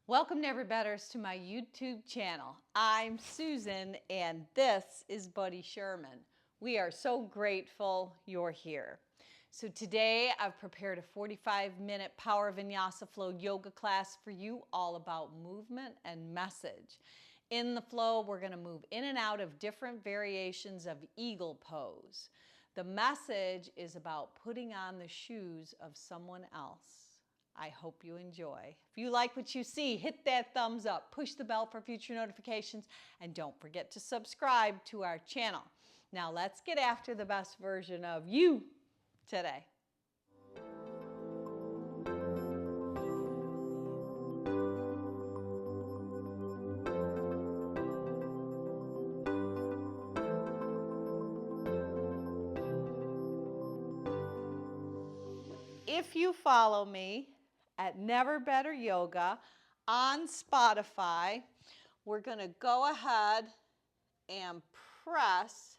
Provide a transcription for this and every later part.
Welcome, Never Betters, to my YouTube channel. I'm Susan, and this is Buddy Sherman. We are so grateful you're here. So today I've prepared a 45-minute Power Vinyasa Flow yoga class for you, all about movement and message. In the flow, we're going to move in and out of different variations of eagle pose. The message is about putting on the shoes of someone else. I hope you enjoy. If you like what you see, hit that thumbs up, push the bell for future notifications, and don't forget to subscribe to our channel. Now let's get after the best version of you today. If you follow me at Never Better Yoga on Spotify, we're going to go ahead and press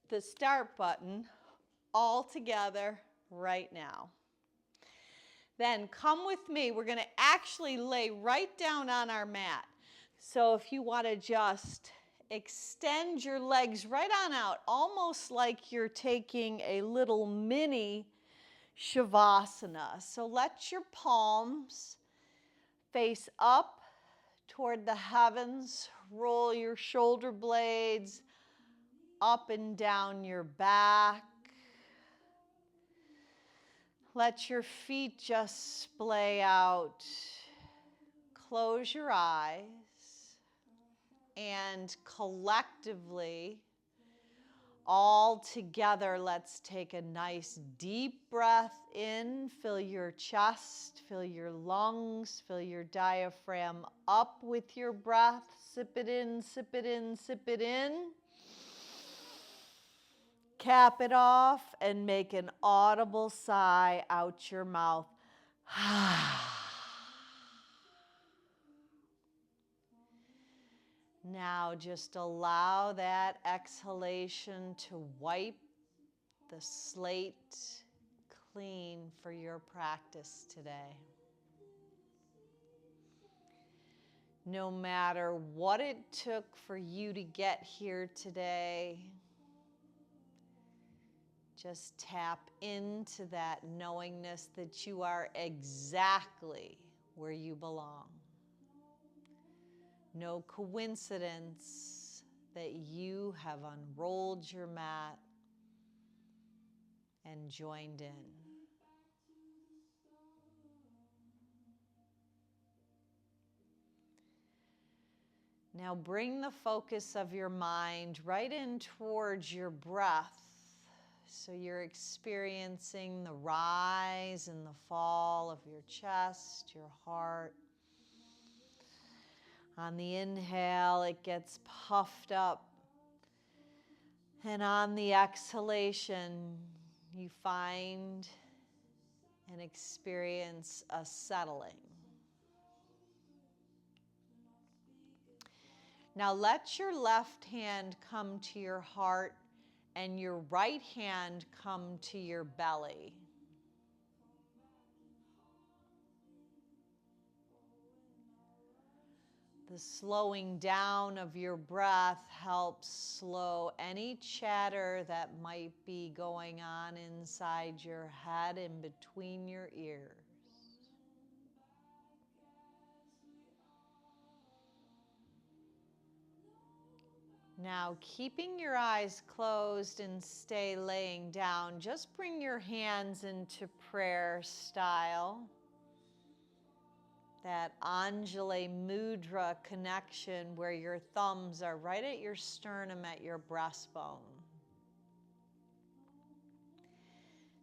the start button all together right now. Then come with me. We're going to actually lay right down on our mat. So if you want to just extend your legs right on out, almost like you're taking a little mini Shavasana. So let your palms face up toward the heavens. Roll your shoulder blades up and down your back. Let your feet just splay out. Close your eyes, and collectively, all together, let's take a nice deep breath in. Fill your chest, fill your lungs, fill your diaphragm up with your breath. Sip it in, sip it in, sip it in. Cap it off and make an audible sigh out your mouth. Now just allow that exhalation to wipe the slate clean for your practice today. No matter what it took for you to get here today, just tap into that knowingness that you are exactly where you belong. No coincidence that you have unrolled your mat and joined in. Now bring the focus of your mind right in towards your breath. So you're experiencing the rise and the fall of your chest, your heart. On the inhale, it gets puffed up. And on the exhalation, you find and experience a settling. Now let your left hand come to your heart and your right hand come to your belly. The slowing down of your breath helps slow any chatter that might be going on inside your head and between your ears. Now, keeping your eyes closed and stay laying down, just bring your hands into prayer style. That Anjali Mudra connection where your thumbs are right at your sternum at your breastbone.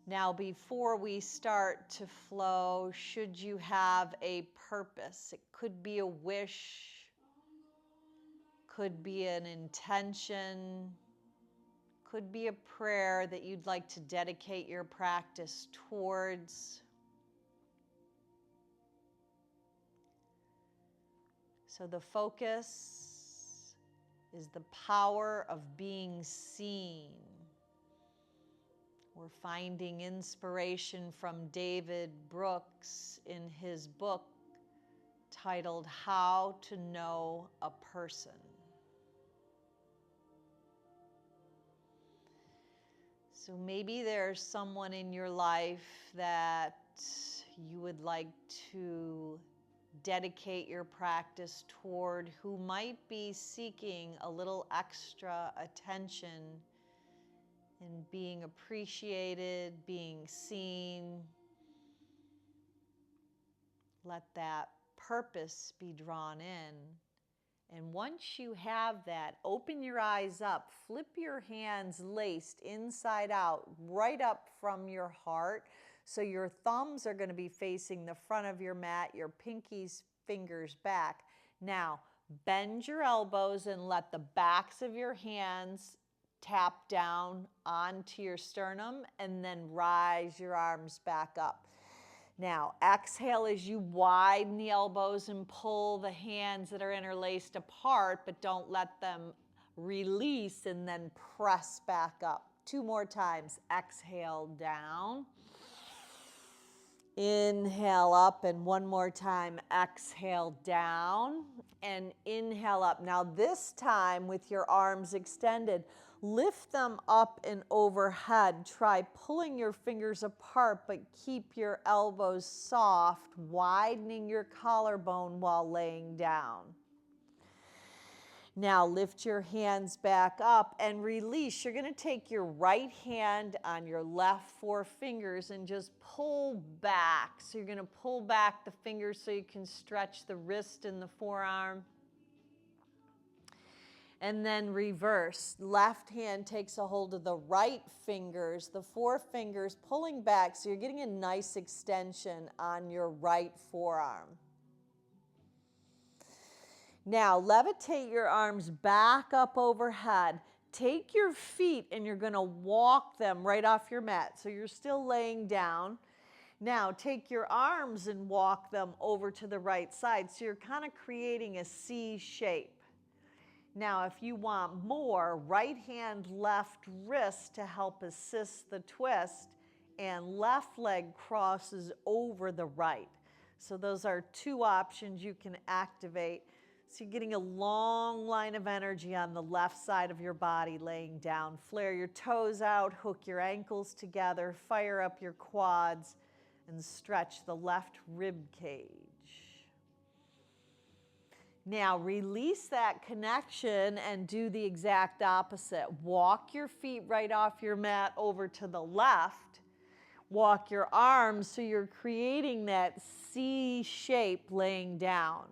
Now, before we start to flow, should you have a purpose, it could be a wish, could be an intention, could be a prayer that you'd like to dedicate your practice towards. So the focus is the power of being seen. We're finding inspiration from David Brooks in his book titled How to Know a Person. So maybe there's someone in your life that you would like to dedicate your practice toward, who might be seeking a little extra attention and being appreciated, being seen. Let that purpose be drawn in. And once you have that, open your eyes up, flip your hands laced inside out, right up from your heart. So your thumbs are going to be facing the front of your mat, your pinkies, fingers back. Now, bend your elbows and let the backs of your hands tap down onto your sternum, and then rise your arms back up. Now, exhale as you widen the elbows and pull the hands that are interlaced apart, but don't let them release, and then press back up. 2 more times. Exhale down. Inhale up, and 1 more time. Exhale down and inhale up. Now this time with your arms extended, lift them up and overhead. Try pulling your fingers apart, but keep your elbows soft, widening your collarbone while laying down. Now lift your hands back up and release. You're going to take your right hand on your left 4 fingers and just pull back. So you're going to pull back the fingers so you can stretch the wrist and the forearm. And then reverse. Left hand takes a hold of the right fingers, the 4 fingers, pulling back so you're getting a nice extension on your right forearm. Now, levitate your arms back up overhead. Take your feet and you're going to walk them right off your mat. So you're still laying down. Now, take your arms and walk them over to the right side. So you're kind of creating a C shape. Now, if you want more, right hand, left wrist to help assist the twist, and left leg crosses over the right. So those are 2 options you can activate. So you're getting a long line of energy on the left side of your body laying down. Flare your toes out, hook your ankles together, fire up your quads, and stretch the left rib cage. Now release that connection and do the exact opposite. Walk your feet right off your mat over to the left. Walk your arms so you're creating that C shape laying down.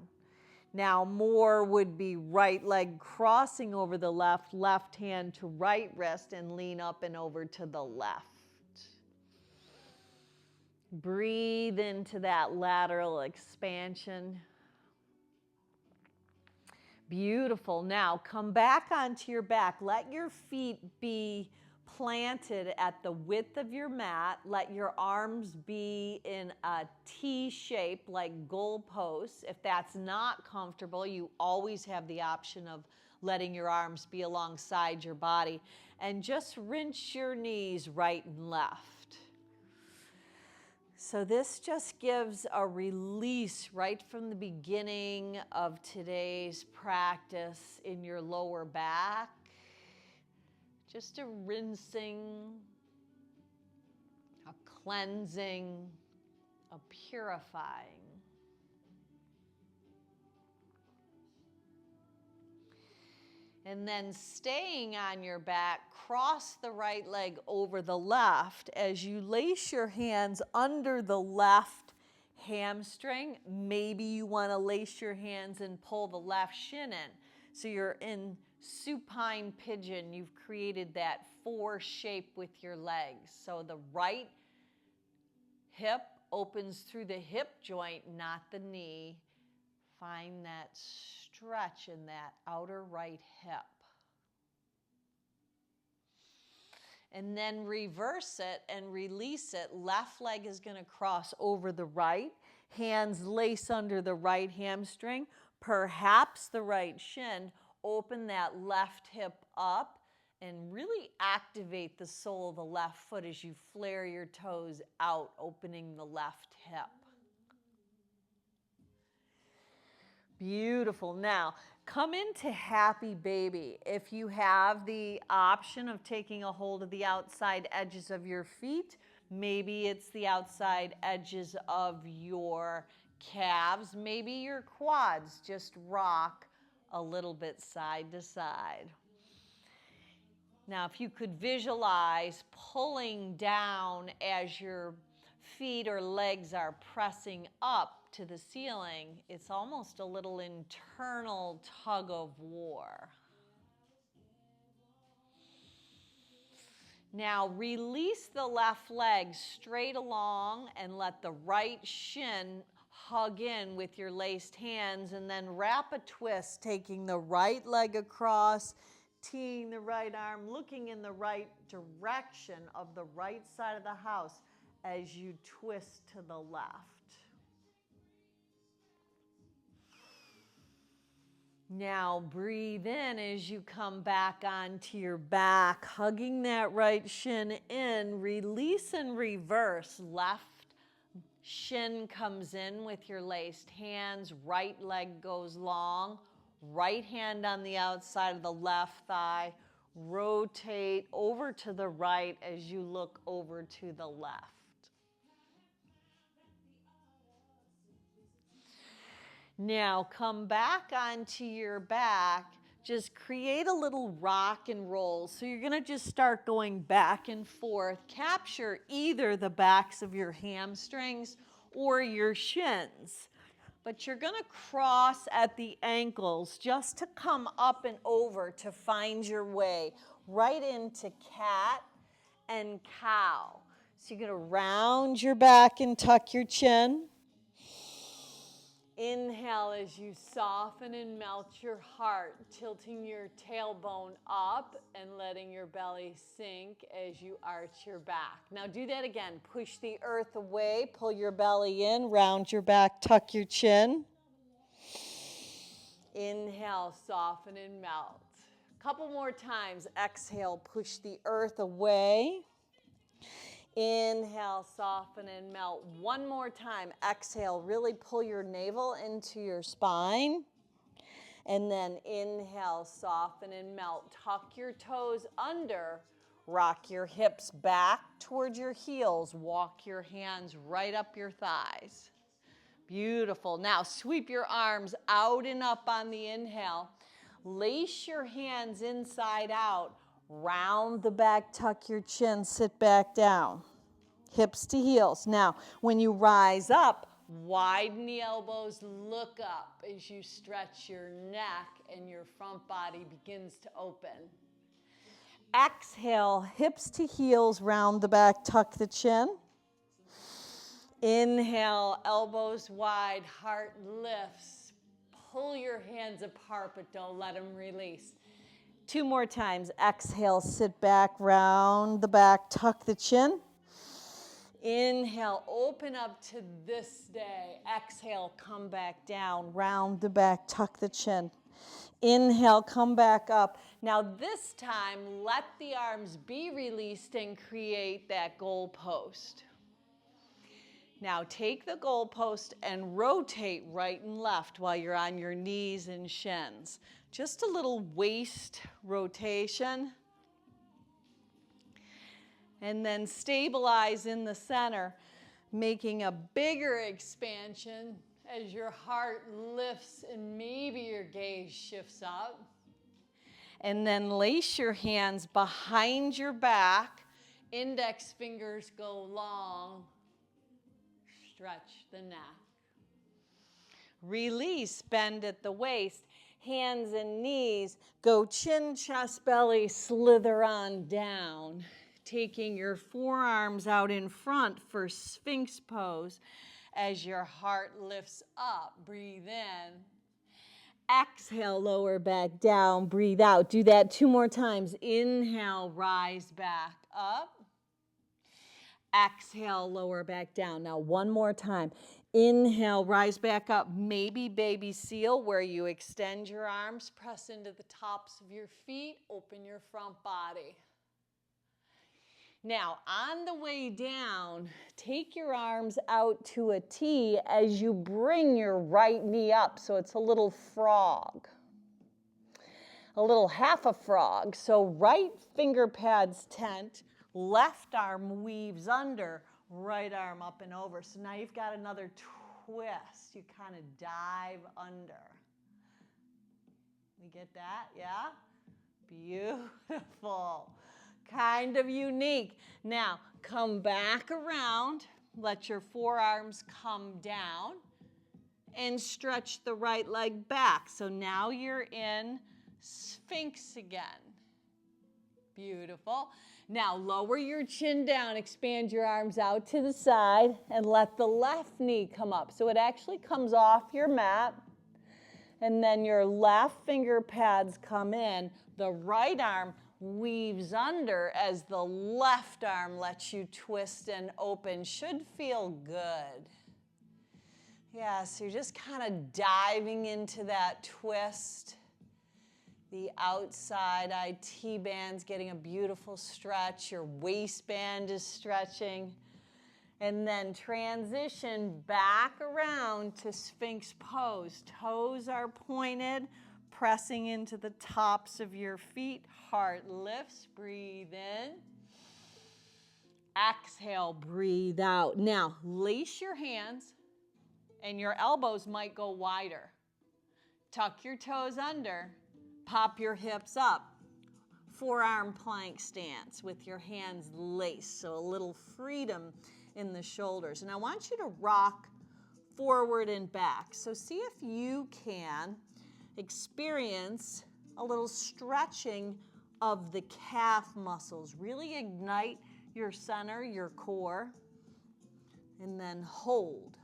Now more would be right leg crossing over the left, left hand to right wrist, and lean up and over to the left. Breathe into that lateral expansion. Beautiful. Now come back onto your back. Let your feet be planted at the width of your mat. Let your arms be in a T shape like goalposts. If that's not comfortable, you always have the option of letting your arms be alongside your body. And just rinse your knees right and left. So this just gives a release right from the beginning of today's practice in your lower back. Just a rinsing, a cleansing, a purifying. And then staying on your back, cross the right leg over the left as you lace your hands under the left hamstring. Maybe you want to lace your hands and pull the left shin in. So you're in supine pigeon. You've created that 4 shape with your legs. So the right hip opens through the hip joint, not the knee. Find that stretch in that outer right hip. And then reverse it and release it. Left leg is going to cross over the right. Hands lace under the right hamstring, perhaps the right shin. Open that left hip up and really activate the sole of the left foot as you flare your toes out, opening the left hip. Beautiful. Now, come into happy baby. If you have the option of taking a hold of the outside edges of your feet, maybe it's the outside edges of your calves, maybe your quads, just rock a little bit side to side. Now, if you could visualize pulling down as your feet or legs are pressing up to the ceiling, it's almost a little internal tug of war. Now, release the left leg straight along and let the right shin hug in with your laced hands, and then wrap a twist, taking the right leg across, teeing the right arm, looking in the right direction of the right side of the house as you twist to the left. Now breathe in as you come back onto your back, hugging that right shin in. Release and reverse. Left shin comes in with your laced hands. Right leg goes long. Right hand on the outside of the left thigh. Rotate over to the right as you look over to the left. Now come back onto your back. Just create a little rock and roll. So you're going to just start going back and forth. Capture either the backs of your hamstrings or your shins. But you're going to cross at the ankles just to come up and over to find your way right into cat and cow. So you're going to round your back and tuck your chin. Inhale as you soften and melt your heart, tilting your tailbone up and letting your belly sink as you arch your back. Now do that again. Push the earth away, pull your belly in, round your back, tuck your chin. Inhale, soften and melt. Couple more times. Exhale, push the earth away. Inhale, soften and melt. One more time. Exhale, really pull your navel into your spine. And then inhale, soften and melt. Tuck your toes under. Rock your hips back towards your heels. Walk your hands right up your thighs. Beautiful. Now sweep your arms out and up on the inhale. Lace your hands inside out. Round the back, tuck your chin, sit back down. Hips to heels. Now, when you rise up, widen the elbows, look up as you stretch your neck and your front body begins to open. Exhale, hips to heels, round the back, tuck the chin. Inhale, elbows wide, heart lifts. Pull your hands apart, but don't let them release. Two more times. Exhale, sit back, round the back, tuck the chin. Inhale, open up to this day. Exhale, come back down, round the back, tuck the chin. Inhale, come back up. Now this time, let the arms be released and create that goal post. Now take the goal post and rotate right and left while you're on your knees and shins. Just a little waist rotation. And then stabilize in the center, making a bigger expansion as your heart lifts and maybe your gaze shifts up. And then lace your hands behind your back. Index fingers go long. Stretch the neck. Release, bend at the waist. Hands and knees go chin, chest, belly, slither on down. Taking your forearms out in front for Sphinx pose as your heart lifts up. Breathe in. Exhale, lower back down. Breathe out. Do that two more times. Inhale, rise back up. Exhale, lower back down. Now one more time. Inhale, rise back up. Maybe baby seal, where you extend your arms, press into the tops of your feet, open your front body. Now, on the way down, take your arms out to a T as you bring your right knee up. So it's a little frog, a little half a frog. So right finger pads tent, left arm weaves under, right arm up and over. So now you've got another twist. You kind of dive under. You get that? Yeah? Beautiful. Kind of unique. Now, come back around. Let your forearms come down and stretch the right leg back. So now you're in Sphinx again. Beautiful. Now, lower your chin down. Expand your arms out to the side and let the left knee come up. So it actually comes off your mat. And then your left finger pads come in. The right arm weaves under as the left arm lets you twist and open. Should feel good. Yeah, so you're just kind of diving into that twist. The outside IT band's getting a beautiful stretch. Your waistband is stretching. And then transition back around to Sphinx pose. Toes are pointed, pressing into the tops of your feet. Heart lifts, breathe in. Exhale, breathe out. Now, lace your hands, and your elbows might go wider. Tuck your toes under, pop your hips up. Forearm plank stance with your hands laced, so a little freedom in the shoulders. And I want you to rock forward and back. So see if you can experience a little stretching of the calf muscles. Really ignite your center, your core, and then hold.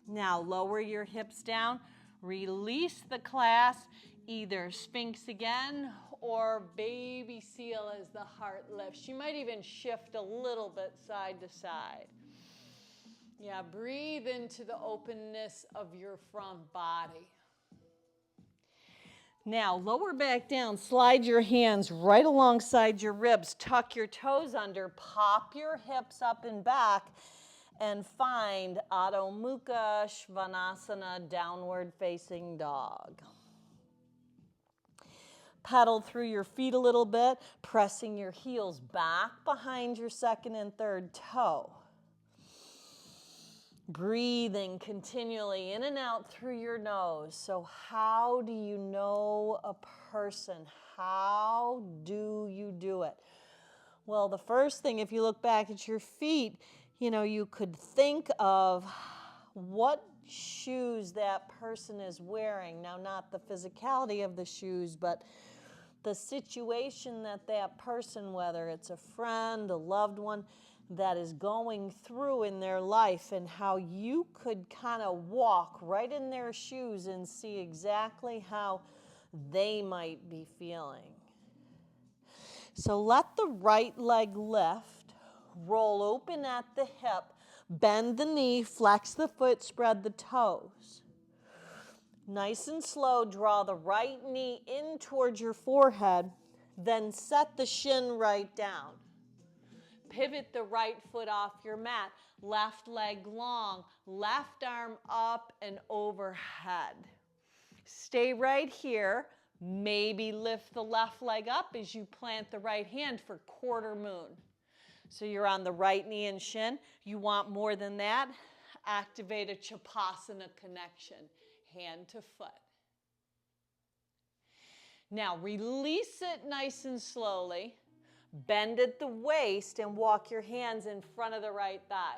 Now lower your hips down, release the clasp, either Sphinx again or baby seal as the heart lifts. You might even shift a little bit side to side. Yeah, breathe into the openness of your front body. Now, lower back down, slide your hands right alongside your ribs, tuck your toes under, pop your hips up and back, and find Adho Mukha Svanasana, downward facing dog. Pedal through your feet a little bit, pressing your heels back behind your second and third toe. Breathing continually in and out through your nose. So how do you know a person? How do you do it? Well, the first thing, if you look back at your feet, you could think of what shoes that person is wearing. Now, not the physicality of the shoes, but the situation that that person, whether it's a friend, a loved one, that is going through in their life, and how you could kind of walk right in their shoes and see exactly how they might be feeling. So let the right leg lift, roll open at the hip, bend the knee, flex the foot, spread the toes. Nice and slow, draw the right knee in towards your forehead, then set the shin right down. Pivot the right foot off your mat, left leg long, left arm up and overhead. Stay right here. Maybe lift the left leg up as you plant the right hand for quarter moon. So you're on the right knee and shin. You want more than that? Activate a Chapasana connection, hand to foot. Now release it nice and slowly. Bend at the waist and walk your hands in front of the right thigh.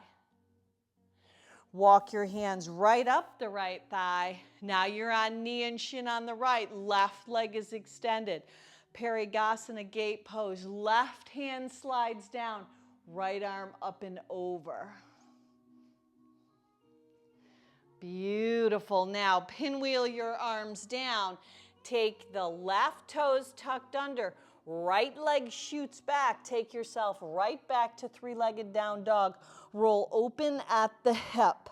Walk your hands right up the right thigh. Now you're on knee and shin on the right. Left leg is extended. Parigasana gate pose. Left hand slides down. Right arm up and over. Beautiful. Now pinwheel your arms down. Take the left toes tucked under. Right leg shoots back. Take yourself right back to three-legged down dog. Roll open at the hip.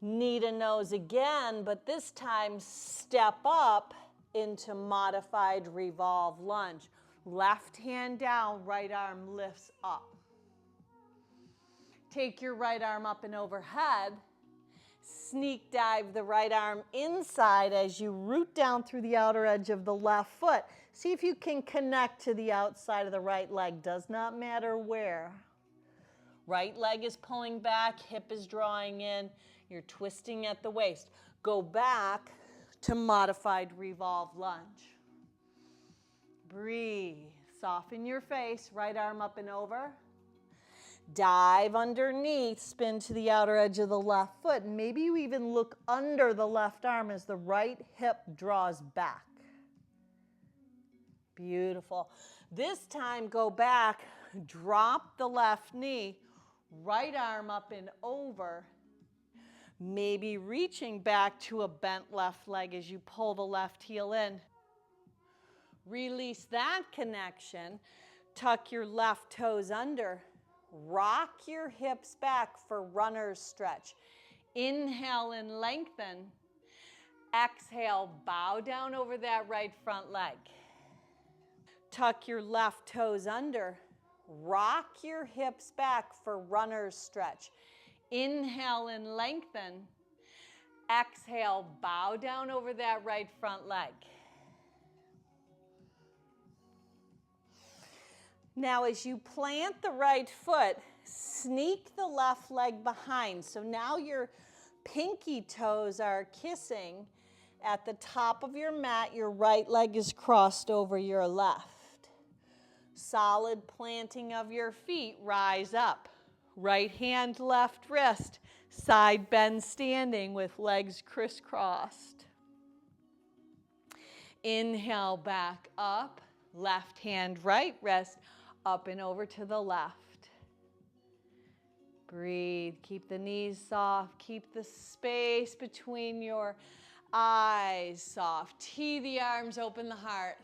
Knee to nose again, but this time step up into modified revolve lunge. Left hand down, right arm lifts up. Take your right arm up and overhead. Sneak dive the right arm inside as you root down through the outer edge of the left foot. See if you can connect to the outside of the right leg. Does not matter where. Right leg is pulling back, hip is drawing in. You're twisting at the waist. Go back to modified revolve lunge. Breathe. Soften your face. Right arm up and over. Dive underneath, spin to the outer edge of the left foot. And maybe you even look under the left arm as the right hip draws back. Beautiful. This time, go back, drop the left knee, right arm up and over. Maybe reaching back to a bent left leg as you pull the left heel in. Release that connection. Tuck your left toes under. Rock your hips back for runner's stretch. Inhale and lengthen. Exhale, bow down over that right front leg. Tuck your left toes under. Rock your hips back for runner's stretch. Inhale and lengthen. Exhale, bow down over that right front leg. Now as you plant the right foot, sneak the left leg behind. So now your pinky toes are kissing at the top of your mat. Your right leg is crossed over your left. Solid planting of your feet, rise up. Right hand, left wrist, side bend standing with legs crisscrossed. Inhale, back up. Left hand, right wrist, up and over to the left. Breathe. Keep the knees soft. Keep the space between your eyes soft. Tee the arms, open the heart.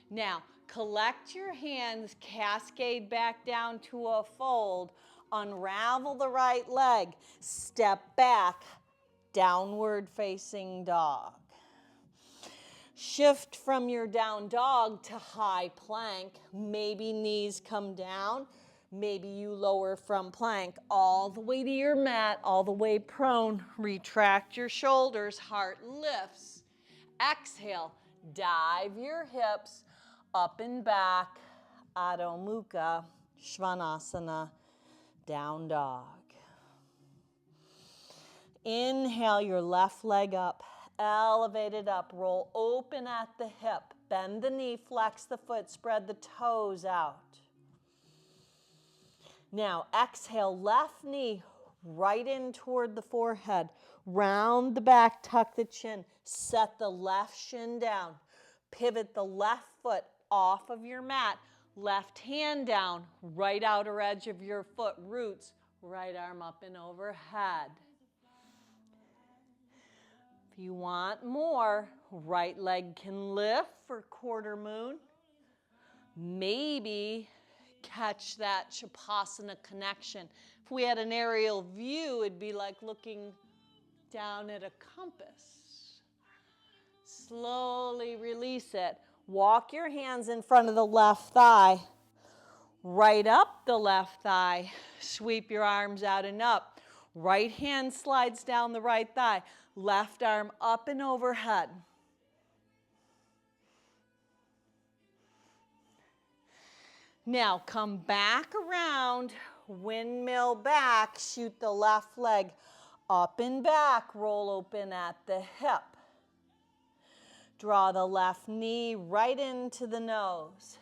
Now, collect your hands, cascade back down to a fold. Unravel the right leg. Step back, downward facing dog. Shift from your down dog to high plank. Maybe knees come down. Maybe you lower from plank all the way to your mat, all the way prone. Retract your shoulders, heart lifts. Exhale, dive your hips up and back. Adho Mukha, Svanasana, down dog. Inhale your left leg up. Elevate it up, roll open at the hip, bend the knee, flex the foot, spread the toes out. Now exhale, left knee right in toward the forehead, round the back, tuck the chin, set the left shin down, pivot the left foot off of your mat, left hand down, right outer edge of your foot, roots, right arm up and overhead. If you want more, right leg can lift for quarter moon. Maybe catch that Shavasana connection. If we had an aerial view, it'd be like looking down at a compass. Slowly release it. Walk your hands in front of the left thigh. Right up the left thigh. Sweep your arms out and up. Right hand slides down the right thigh. Left arm up and overhead. Now come back around, windmill back, shoot the left leg up and back, roll open at the hip. Draw the left knee right into the nose.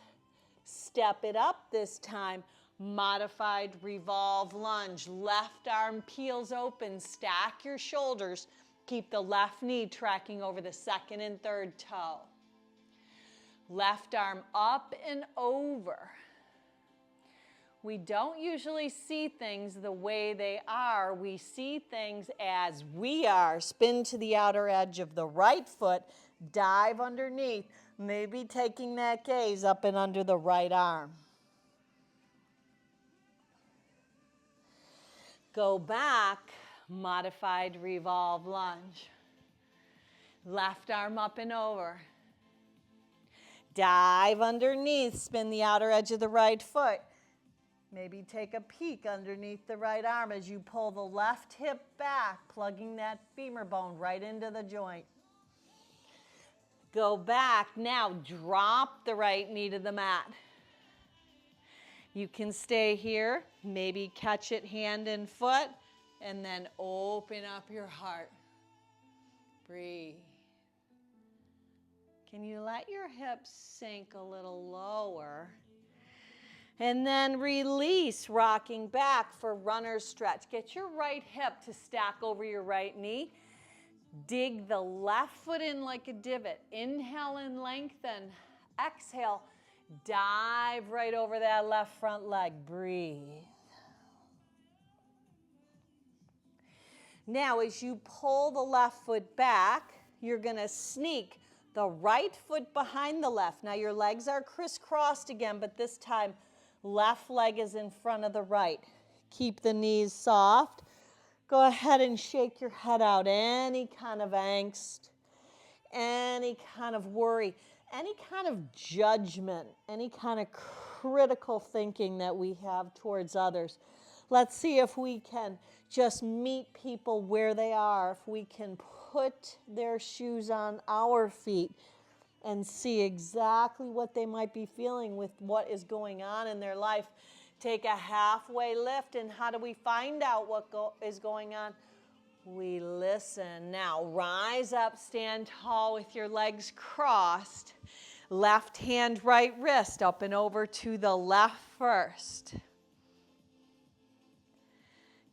Step it up this time. Modified revolve lunge. Left arm peels open. Stack your shoulders. Keep the left knee tracking over the second and third toe. Left arm up and over. We don't usually see things the way they are. We see things as we are. Spin to the outer edge of the right foot. Dive underneath. Maybe taking that gaze up and under the right arm. Go back, modified revolve lunge. Left arm up and over. Dive underneath, spin the outer edge of the right foot. Maybe take a peek underneath the right arm as you pull the left hip back, plugging that femur bone right into the joint. Go back. Now drop the right knee to the mat. You can stay here, maybe catch it hand and foot, and then open up your heart. Breathe. Can you let your hips sink a little lower? And then release, rocking back for runner's stretch. Get your right hip to stack over your right knee. Dig the left foot in like a divot. Inhale and lengthen. Exhale, dive right over that left front leg. Breathe. Now, as you pull the left foot back, you're going to sneak the right foot behind the left. Now, your legs are crisscrossed again, but this time, left leg is in front of the right. Keep the knees soft. Go ahead and shake your head out. Any kind of angst, any kind of worry, any kind of judgment, any kind of critical thinking that we have towards others. Let's see if we can just meet people where they are, if we can put their shoes on our feet and see exactly what they might be feeling with what is going on in their life. Take a halfway lift, and how do we find out what is going on? We listen. Now, rise up, stand tall with your legs crossed. Left hand, right wrist, up and over to the left first.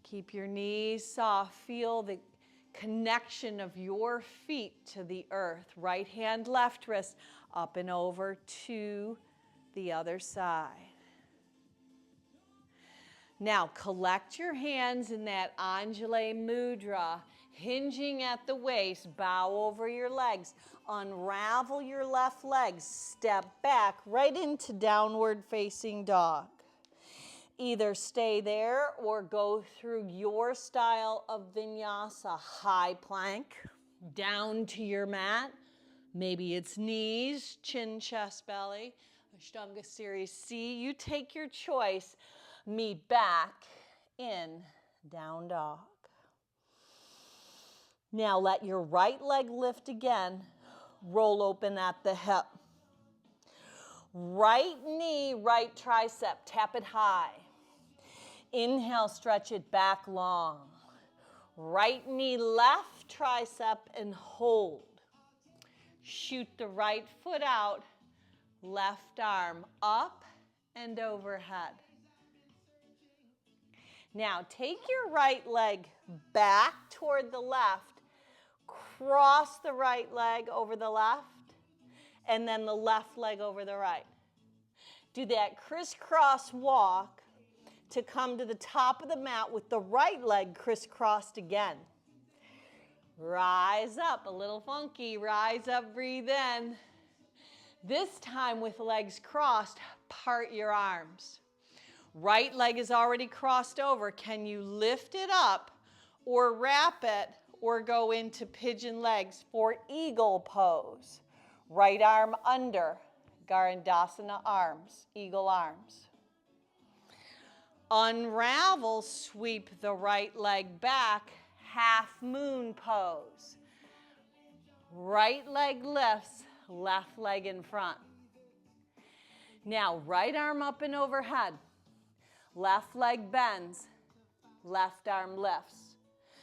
Keep your knees soft. Feel the connection of your feet to the earth. Right hand, left wrist, up and over to the other side. Now, collect your hands in that Anjali Mudra, hinging at the waist, bow over your legs, unravel your left leg, step back right into downward facing dog. Either stay there or go through your style of vinyasa. High plank, down to your mat. Maybe it's knees, chin, chest, belly. Ashtanga Series C. You take your choice. Meet back in down dog. Now let your right leg lift again. Roll open at the hip. Right knee, right tricep. Tap it high. Inhale, stretch it back long. Right knee, left tricep, and hold. Shoot the right foot out, left arm up and overhead. Now, take your right leg back toward the left, cross the right leg over the left, and then the left leg over the right. Do that crisscross walk to come to the top of the mat with the right leg crisscrossed again. Rise up, a little funky, rise up, breathe in. This time with legs crossed, part your arms. Right leg is already crossed over. Can you lift it up or wrap it or go into pigeon legs for eagle pose? Right arm under, Garandasana arms, eagle arms. Unravel, sweep the right leg back, half moon pose. Right leg lifts, left leg in front. Now, right arm up and overhead. Left leg bends, left arm lifts.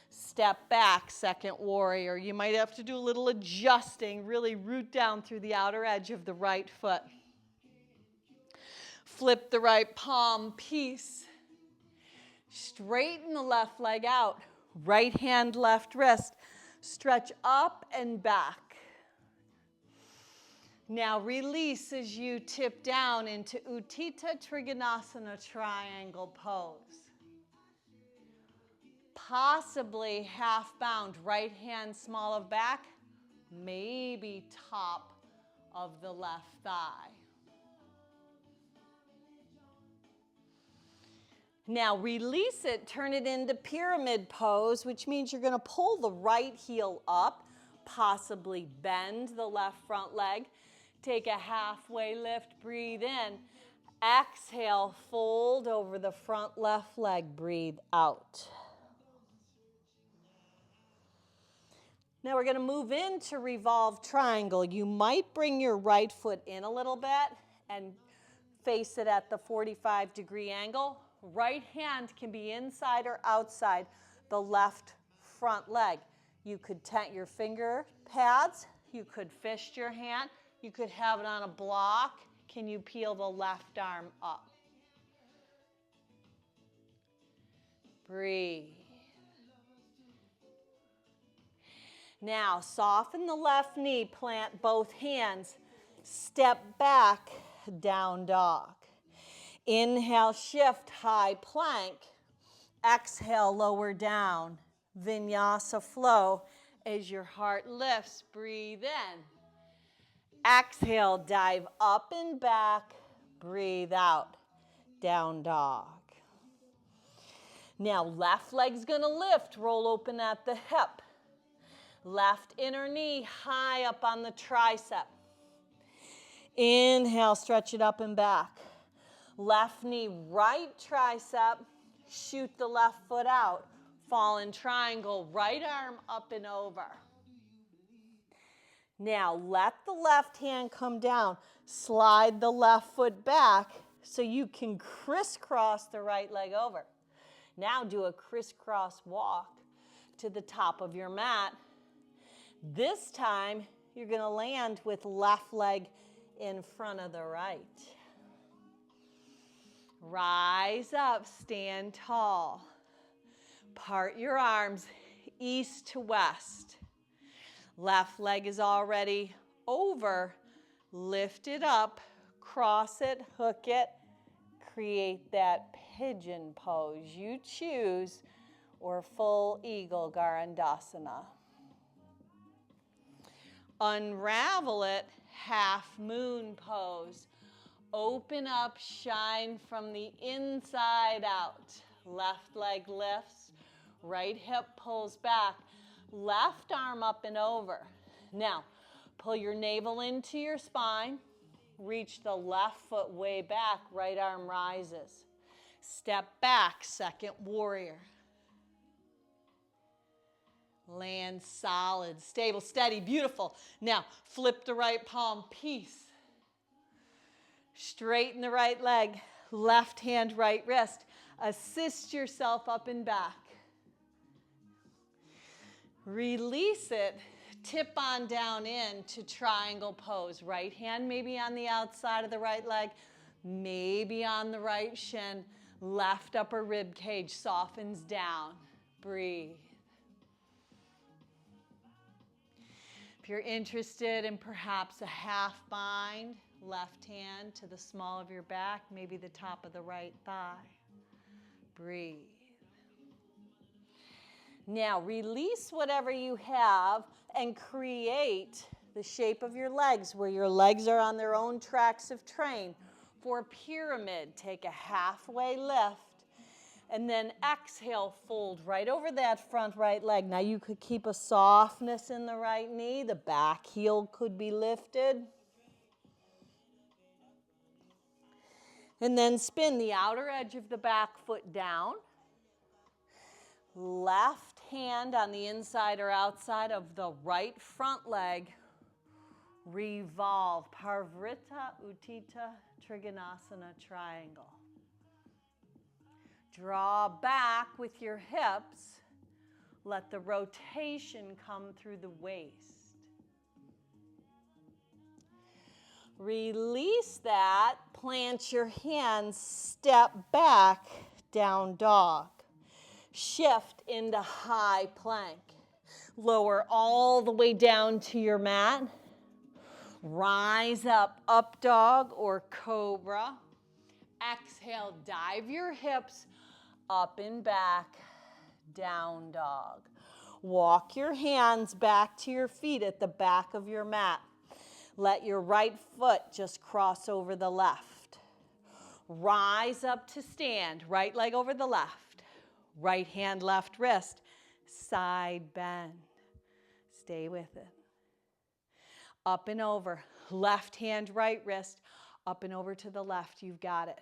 Step back, second warrior. You might have to do a little adjusting, really root down through the outer edge of the right foot. Flip the right palm, peace. Straighten the left leg out. Right hand, left wrist. Stretch up and back. Now release as you tip down into Utthita Trikonasana triangle pose. Possibly half bound, right hand small of back, maybe top of the left thigh. Now release it, turn it into pyramid pose, which means you're going to pull the right heel up, possibly bend the left front leg. Take a halfway lift, breathe in. Exhale, fold over the front left leg, breathe out. Now we're going to move into revolve triangle. You might bring your right foot in a little bit and face it at the 45-degree angle. Right hand can be inside or outside the left front leg. You could tent your finger pads. You could fist your hand. You could have it on a block. Can you peel the left arm up? Breathe. Now, soften the left knee, plant both hands, step back, down dog. Inhale, shift, high plank. Exhale, lower down. Vinyasa flow as your heart lifts, breathe in. Exhale, dive up and back, breathe out, down dog. Now, left leg's gonna lift, roll open at the hip. Left inner knee high up on the tricep. Inhale, stretch it up and back. Left knee, right tricep, shoot the left foot out. Fallen triangle, right arm up and over. Now, let the left hand come down. Slide the left foot back so you can crisscross the right leg over. Now do a crisscross walk to the top of your mat. This time, you're going to land with left leg in front of the right. Rise up, stand tall. Part your arms east to west. Left leg is already over. Lift it up, cross it, hook it. Create that pigeon pose you choose, or full eagle Garandasana. Unravel it, half moon pose. Open up, shine from the inside out. Left leg lifts, right hip pulls back, left arm up and over. Now, pull your navel into your spine, reach the left foot way back, right arm rises. Step back, second warrior. Land solid, stable, steady, beautiful. Now, flip the right palm, peace. Straighten the right leg, left hand, right wrist. Assist yourself up and back. Release it, tip on down in to triangle pose. Right hand maybe on the outside of the right leg, maybe on the right shin. Left upper rib cage softens down. Breathe. If you're interested in perhaps a half bind, left hand to the small of your back, maybe the top of the right thigh. Breathe. Now release whatever you have and create the shape of your legs where your legs are on their own tracks of train. For pyramid, take a halfway lift. And then exhale, fold right over that front right leg. Now you could keep a softness in the right knee. The back heel could be lifted. And then spin the outer edge of the back foot down. Left hand on the inside or outside of the right front leg. Revolve. Parvrita Utthita Trikonasana triangle. Draw back with your hips. Let the rotation come through the waist. Release that. Plant your hands. Step back. Down dog. Shift into high plank. Lower all the way down to your mat. Rise up, up dog or cobra. Exhale, dive your hips up and back, down dog. Walk your hands back to your feet at the back of your mat. Let your right foot just cross over the left. Rise up to stand, right leg over the left. Right hand, left wrist, side bend. Stay with it. up and over. Left hand, right wrist, up and over to the left. You've got it.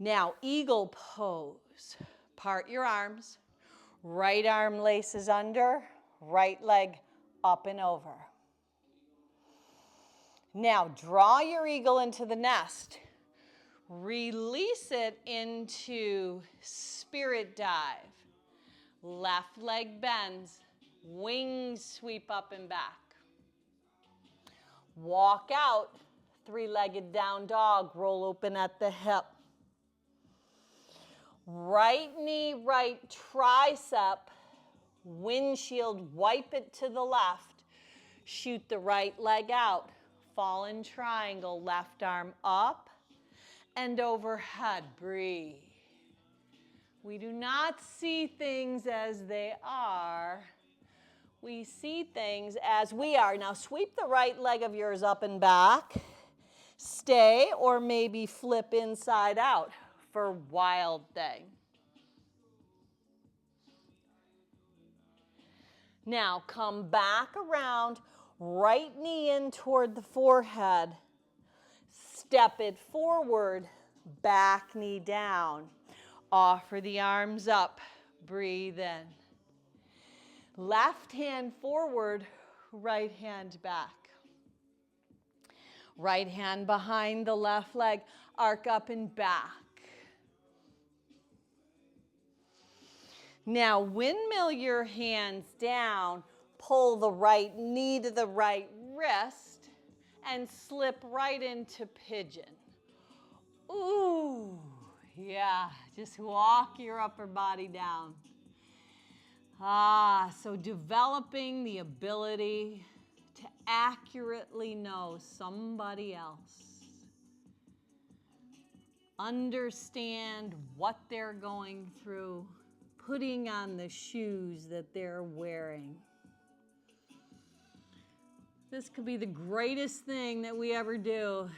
Now, eagle pose. Part your arms. Right arm laces under, right leg up and over. Now, draw your eagle into the nest. Release it into spirit dive. Left leg bends, wings sweep up and back. Walk out, three-legged down dog, roll open at the hip. Right knee, right tricep, windshield, wipe it to the left. Shoot the right leg out. Fallen triangle, left arm up and overhead. Breathe. We do not see things as they are. We see things as we are. Now sweep the right leg of yours up and back. Stay or maybe flip inside out for wild thing. Now come back around, right knee in toward the forehead. Step it forward, back knee down. Offer the arms up, breathe in. Left hand forward, right hand back. Right hand behind the left leg, arc up and back. Now windmill your hands down, pull the right knee to the right wrist, and slip right into pigeon. Ooh, yeah, just walk your upper body down. So developing the ability to accurately know somebody else. Understand what they're going through, putting on the shoes that they're wearing. This could be the greatest thing that we ever do,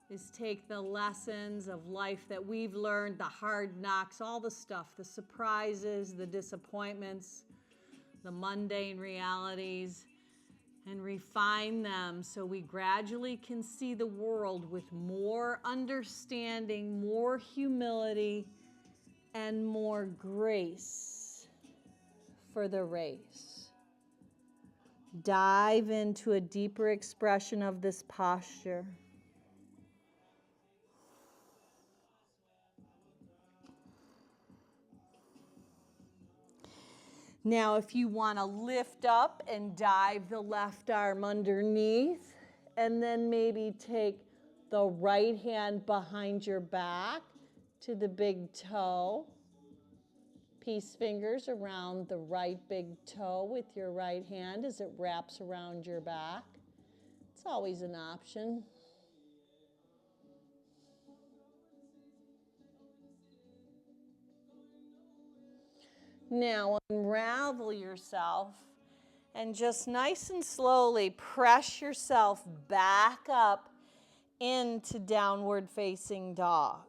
is take the lessons of life that we've learned, the hard knocks, all the stuff, the surprises, the disappointments, the mundane realities, and refine them so we gradually can see the world with more understanding, more humility, and more grace for the race. Dive into a deeper expression of this posture. Now, if you want to lift up and dive the left arm underneath, and then maybe take the right hand behind your back to the big toe. Peace fingers around the right big toe with your right hand as it wraps around your back. It's always an option. Now unravel yourself and just nice and slowly press yourself back up into downward facing dog.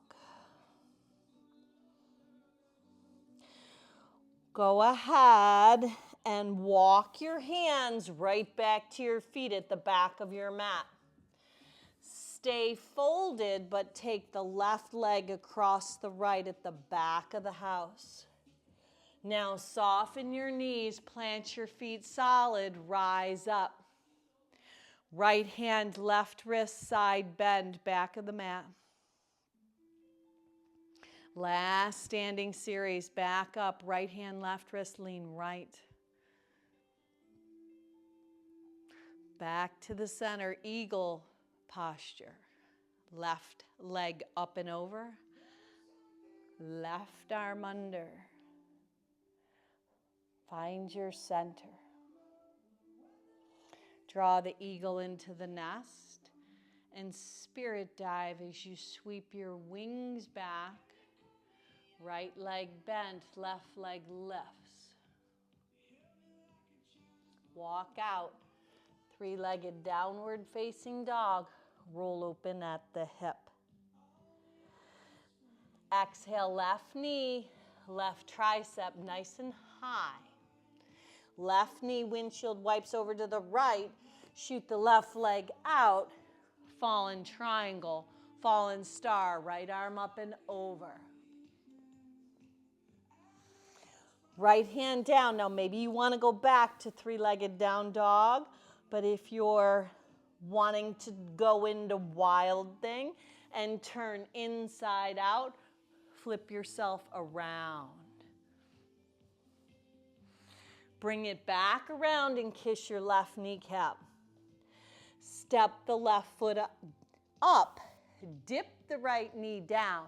Go ahead and walk your hands right back to your feet at the back of your mat. Stay folded, but take the left leg across the right at the back of the house. Now soften your knees, plant your feet solid, rise up. Right hand, left wrist, side bend, back of the mat. Last standing series, back up, right hand, left wrist, lean right. Back to the center, eagle posture. Left leg up and over, left arm under. Find your center. Draw the eagle into the nest and spirit dive as you sweep your wings back. Right leg bent, left leg lifts. Walk out, three-legged downward facing dog. Roll open at the hip. Exhale, left knee, left tricep nice and high. Left knee windshield wipes over to the right. Shoot the left leg out. Fallen triangle, fallen star, right arm up and over. Right hand down. Now maybe you want to go back to three-legged down dog, but if you're wanting to go into wild thing and turn inside out, flip yourself around. Bring it back around and kiss your left kneecap. Step the left foot up. Dip the right knee down.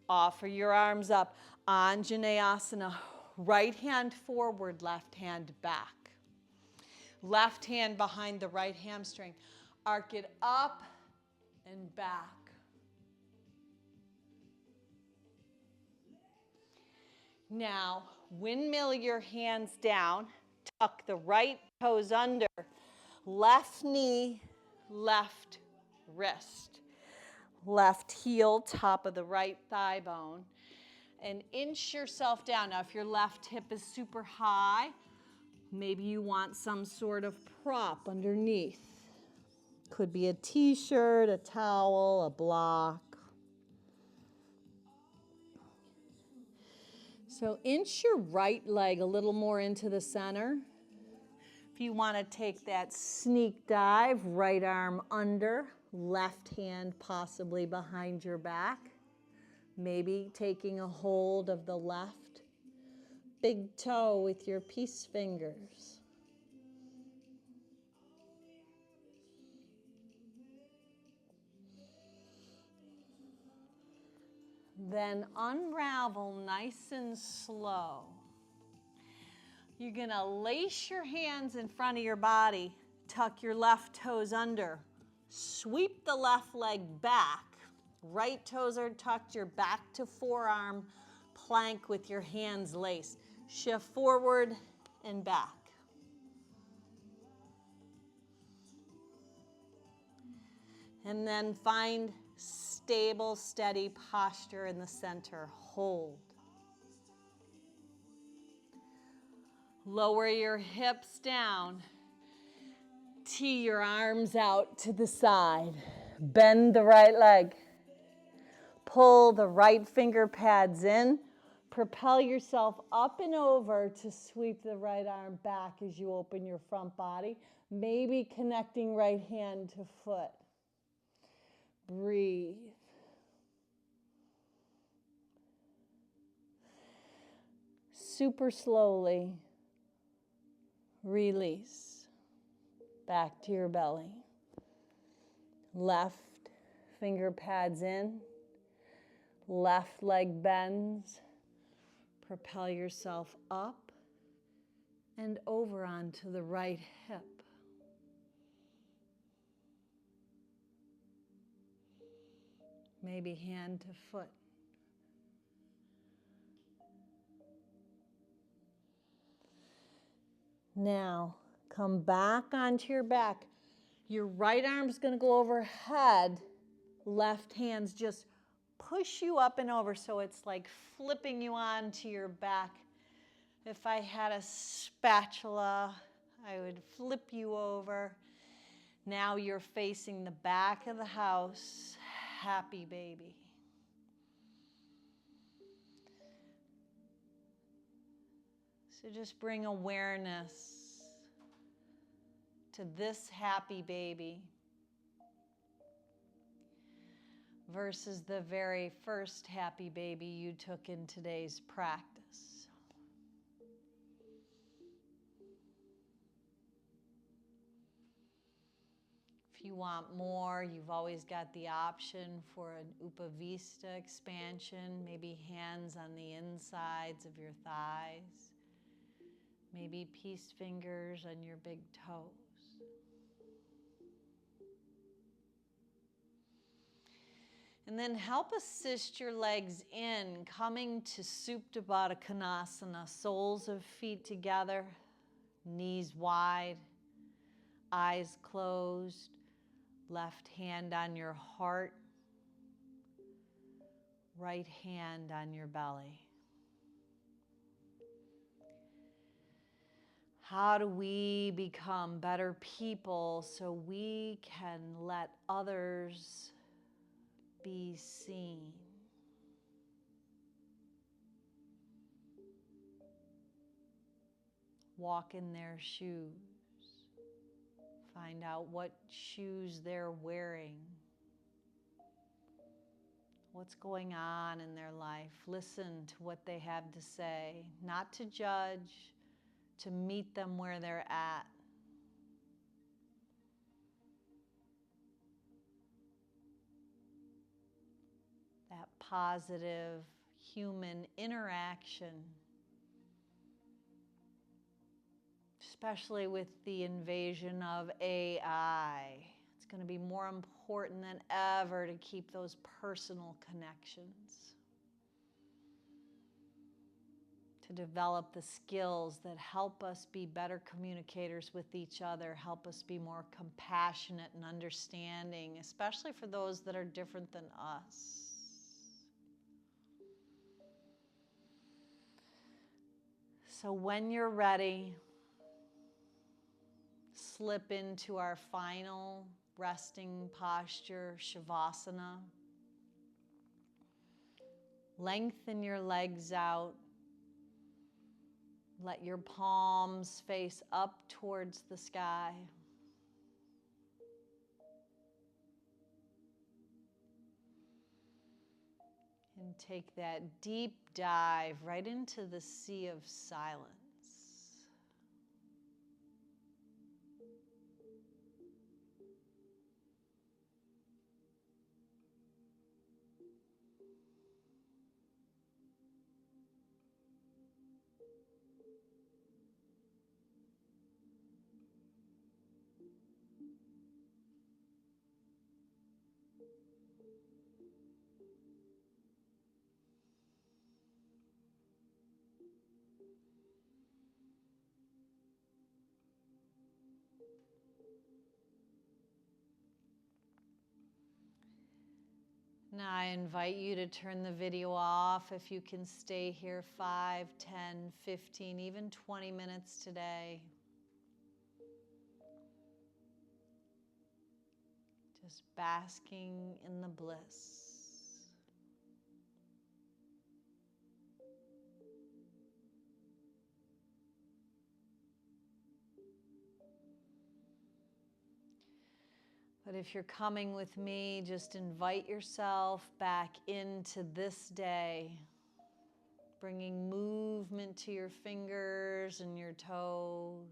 Offer your arms up. Anjaneyasana. Right hand forward, left hand back. Left hand behind the right hamstring. Arc it up and back. Now, windmill your hands down. Tuck the right toes under. Left knee, left wrist. Left heel, top of the right thigh bone. And inch yourself down. Now, if your left hip is super high, maybe you want some sort of prop underneath. Could be a t-shirt, a towel, a block. So inch your right leg a little more into the center. If you want to take that sneak dive, right arm under, left hand possibly behind your back. Maybe taking a hold of the left big toe with your peace fingers. Then unravel nice and slow. You're going to lace your hands in front of your body. Tuck your left toes under. Sweep the left leg back. Right toes are tucked. You're back to forearm plank with your hands laced. Shift forward and back. And then find stable, steady posture in the center. Hold. Lower your hips down. Tee your arms out to the side. Bend the right leg. Pull the right finger pads in. Propel yourself up and over to sweep the right arm back as you open your front body. Maybe connecting right hand to foot. Breathe. Super slowly. Release. Back to your belly. Left finger pads in. Left leg bends. Propel yourself up and over onto the right hip. Maybe hand to foot. Now, come back onto your back. Your right arm's going to go overhead. Left hand's just push you up and over, so it's like flipping you onto your back. If I had a spatula, I would flip you over. Now you're facing the back of the house. Happy baby. So just bring awareness to this happy baby versus the very first happy baby you took in today's practice. If you want more, you've always got the option for an Upavista expansion, maybe hands on the insides of your thighs, maybe peace fingers on your big toes. And then help assist your legs in, coming to Supta Baddha Konasana, soles of feet together, knees wide, eyes closed, left hand on your heart, right hand on your belly. How do we become better people so we can let others be seen? Walk in their shoes. Find out what shoes they're wearing. What's going on in their life. Listen to what they have to say. Not to judge, to meet them where they're at. That positive human interaction, especially with the invasion of AI. It's going to be more important than ever to keep those personal connections, to develop the skills that help us be better communicators with each other, help us be more compassionate and understanding, especially for those that are different than us. So when you're ready, slip into our final resting posture, Shavasana. Lengthen your legs out. Let your palms face up towards the sky. And take that deep dive right into the sea of silence. Now I invite you to turn the video off if you can stay here 5, 10, 15, even 20 minutes today. Just basking in the bliss. But if you're coming with me, just invite yourself back into this day, bringing movement to your fingers and your toes.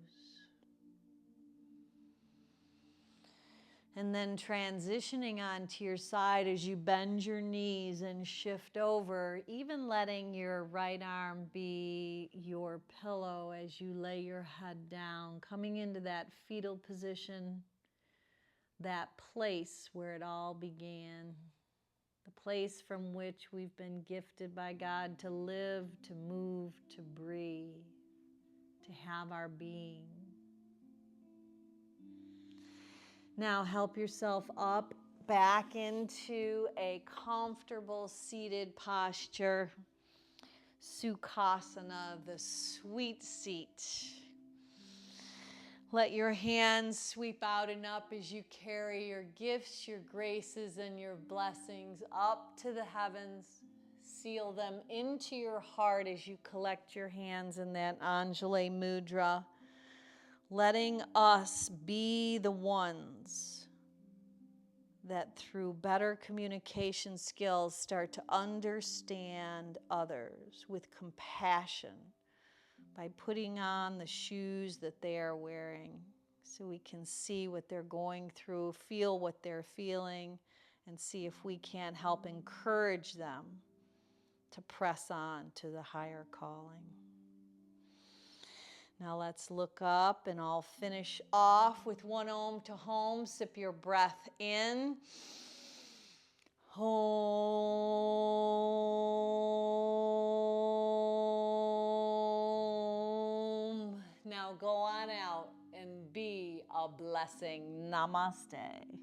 And then transitioning onto your side as you bend your knees and shift over, even letting your right arm be your pillow as you lay your head down, coming into that fetal position, that place where it all began, the place from which we've been gifted by God to live, to move, to breathe, to have our being. Now help yourself up back into a comfortable seated posture, Sukhasana, the sweet seat. Let your hands sweep out and up as you carry your gifts, your graces, and your blessings up to the heavens. Seal them into your heart as you collect your hands in that Anjali Mudra, letting us be the ones that through better communication skills start to understand others with compassion, by putting on the shoes that they are wearing so we can see what they're going through, feel what they're feeling, and see if we can't help encourage them to press on to the higher calling. Now let's look up, and I'll finish off with one Om to Home. Sip your breath in. Om. Now go on out and be a blessing. Namaste.